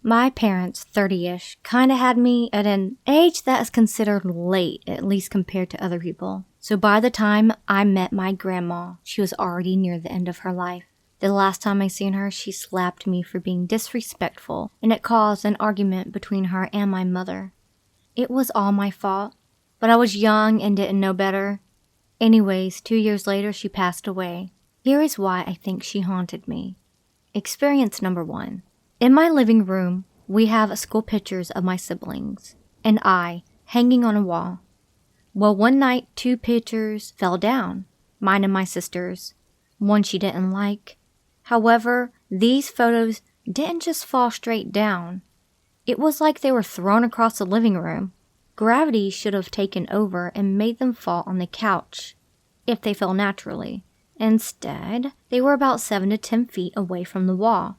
My parents, 30-ish, kinda had me at an age that is considered late, at least compared to other people. So by the time I met my grandma, she was already near the end of her life. The last time I seen her, she slapped me for being disrespectful, and it caused an argument between her and my mother. It was all my fault, but I was young and didn't know better. Anyways, 2 years later, she passed away. Here is why I think she haunted me. Experience number 1. In my living room, we have school pictures of my siblings and I hanging on a wall. Well, one night, 2 pictures fell down, mine and my sister's. One she didn't like. However, these photos didn't just fall straight down. It was like they were thrown across the living room. Gravity should have taken over and made them fall on the couch, if they fell naturally. Instead, they were about 7 to 10 feet away from the wall.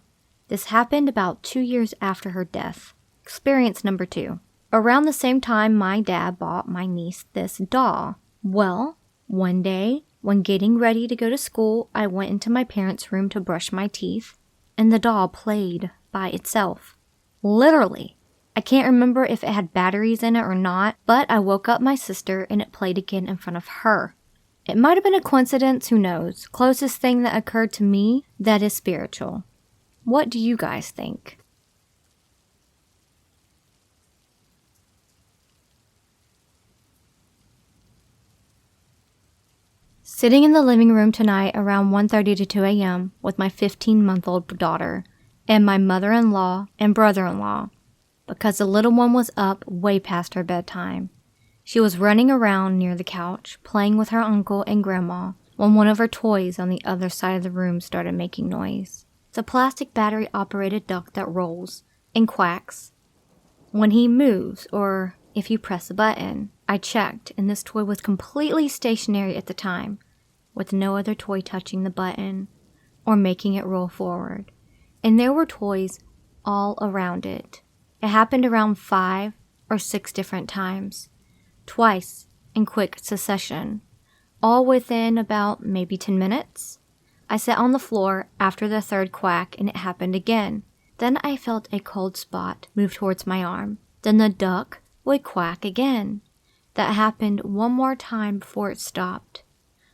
This happened about 2 years after her death. Experience number 2. Around the same time my dad bought my niece this doll. Well, one day, when getting ready to go to school, I went into my parents' room to brush my teeth, and the doll played by itself. Literally. I can't remember if it had batteries in it or not, but I woke up my sister and it played again in front of her. It might have been a coincidence, who knows? Closest thing that occurred to me that is spiritual. What do you guys think? Sitting in the living room tonight around 1:30 to 2 a.m. with my 15-month-old daughter and my mother-in-law and brother-in-law, because the little one was up way past her bedtime. She was running around near the couch, playing with her uncle and grandma, when one of her toys on the other side of the room started making noise. It's a plastic battery-operated duck that rolls and quacks when he moves or if you press a button. I checked, and this toy was completely stationary at the time, with no other toy touching the button or making it roll forward. And there were toys all around it. It happened around 5 or 6 different times, twice in quick succession, all within about maybe 10 minutes. I sat on the floor after the 3rd quack and it happened again. Then I felt a cold spot move towards my arm. Then the duck would quack again. That happened one more time before it stopped.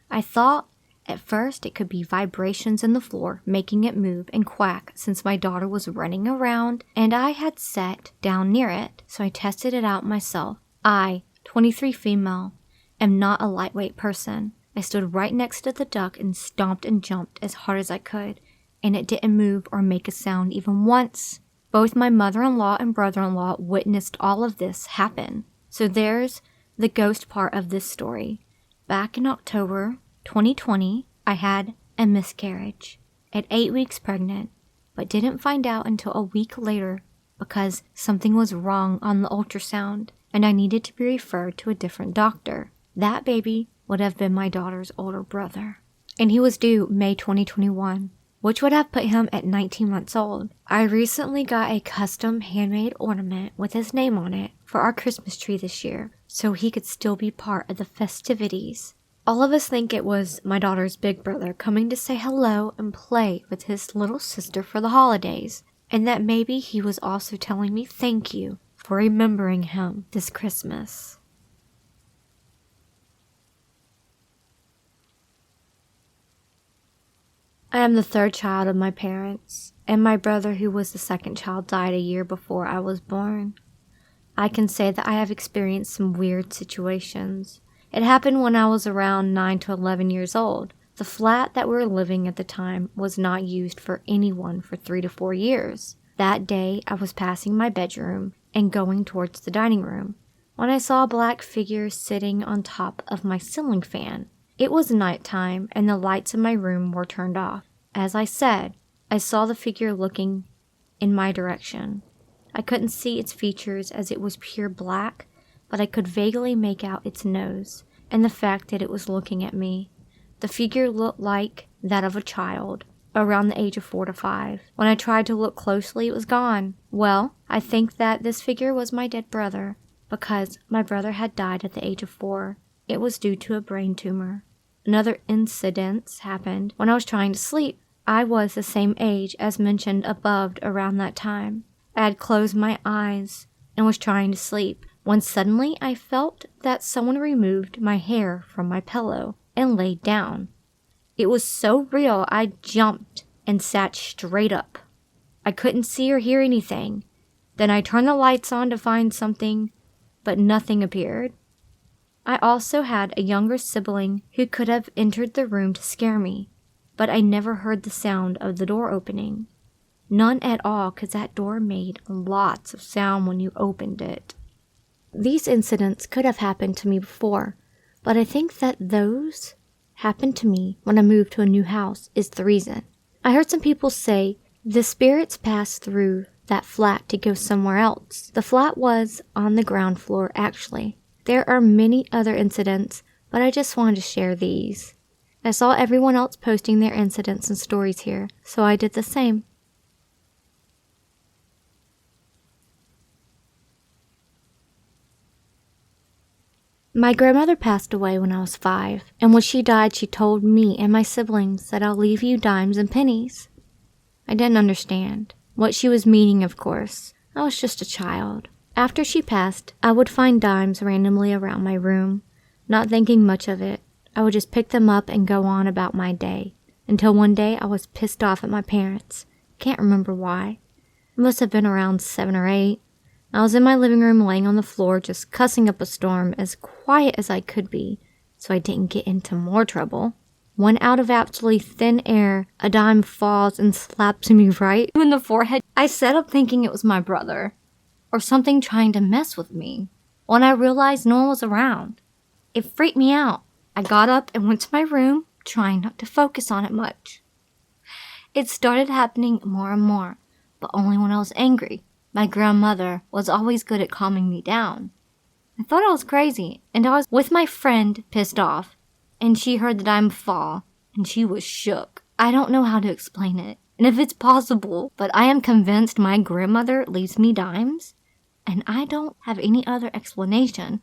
I thought at first it could be vibrations in the floor making it move and quack since my daughter was running around and I had sat down near it, so I tested it out myself. I, 23 female, am not a lightweight person. I stood right next to the duck and stomped and jumped as hard as I could, and it didn't move or make a sound even once. Both my mother-in-law and brother-in-law witnessed all of this happen. So there's the ghost part of this story. Back in October 2020, I had a miscarriage at 8 weeks pregnant, but didn't find out until a week later because something was wrong on the ultrasound and I needed to be referred to a different doctor. That baby would have been my daughter's older brother, and he was due May 2021, which would have put him at 19 months old. I recently got a custom handmade ornament with his name on it for our Christmas tree this year, so he could still be part of the festivities. All of us think it was my daughter's big brother coming to say hello and play with his little sister for the holidays, and that maybe he was also telling me thank you for remembering him this Christmas. I am the 3rd child of my parents, and my brother, who was the 2nd child, died a year before I was born. I can say that I have experienced some weird situations. It happened when I was around 9 to 11 years old. The flat that we were living at the time was not used for anyone for 3 to 4 years. That day, I was passing my bedroom and going towards the dining room when I saw a black figure sitting on top of my ceiling fan. It was nighttime and the lights in my room were turned off. As I said, I saw the figure looking in my direction. I couldn't see its features as it was pure black, but I could vaguely make out its nose and the fact that it was looking at me. The figure looked like that of a child, around the age of 4 to 5. When I tried to look closely, it was gone. Well, I think that this figure was my dead brother, because my brother had died at the age of 4. It was due to a brain tumor. Another incident happened when I was trying to sleep. I was the same age as mentioned above around that time. I had closed my eyes and was trying to sleep when suddenly I felt that someone removed my hair from my pillow and laid down. It was so real I jumped and sat straight up. I couldn't see or hear anything. Then I turned the lights on to find something, but nothing appeared. I also had a younger sibling who could have entered the room to scare me, but I never heard the sound of the door opening. None at all, because that door made lots of sound when you opened it. These incidents could have happened to me before, but I think that those happened to me when I moved to a new house is the reason. I heard some people say the spirits passed through that flat to go somewhere else. The flat was on the ground floor, actually. There are many other incidents, but I just wanted to share these. I saw everyone else posting their incidents and stories here, so I did the same. My grandmother passed away when I was 5, and when she died, she told me and my siblings that I'll leave you dimes and pennies. I didn't understand what she was meaning, of course. I was just a child. After she passed, I would find dimes randomly around my room. Not thinking much of it, I would just pick them up and go on about my day, until one day I was pissed off at my parents. Can't remember why. It must have been around 7 or 8. I was in my living room laying on the floor just cussing up a storm as quiet as I could be, so I didn't get into more trouble. When out of absolutely thin air, a dime falls and slaps me right in the forehead. I sat up thinking it was my brother, or something trying to mess with me, when I realized no one was around. It freaked me out. I got up and went to my room, trying not to focus on it much. It started happening more and more, but only when I was angry. My grandmother was always good at calming me down. I thought I was crazy, and I was with my friend pissed off, and she heard the dime fall, and she was shook. I don't know how to explain it, and if it's possible, but I am convinced my grandmother leaves me dimes, and I don't have any other explanation.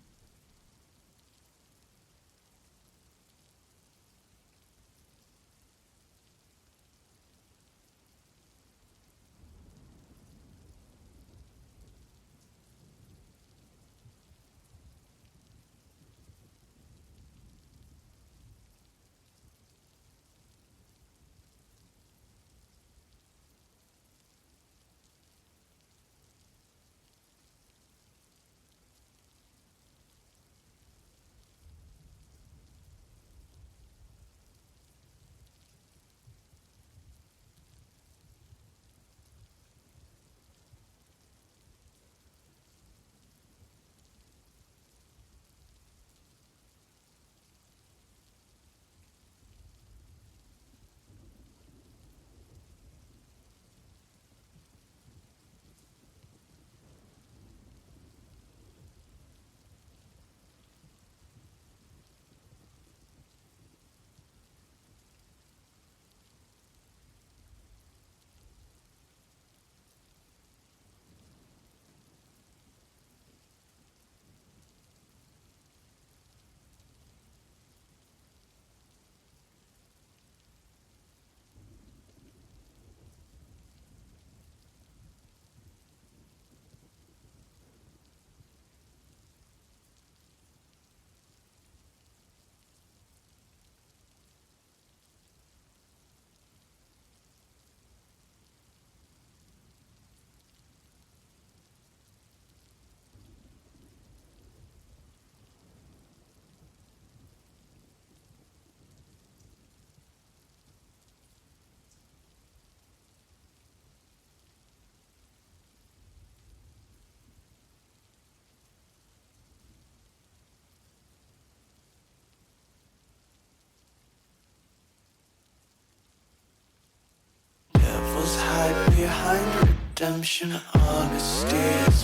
Devils hide behind redemption, honesty is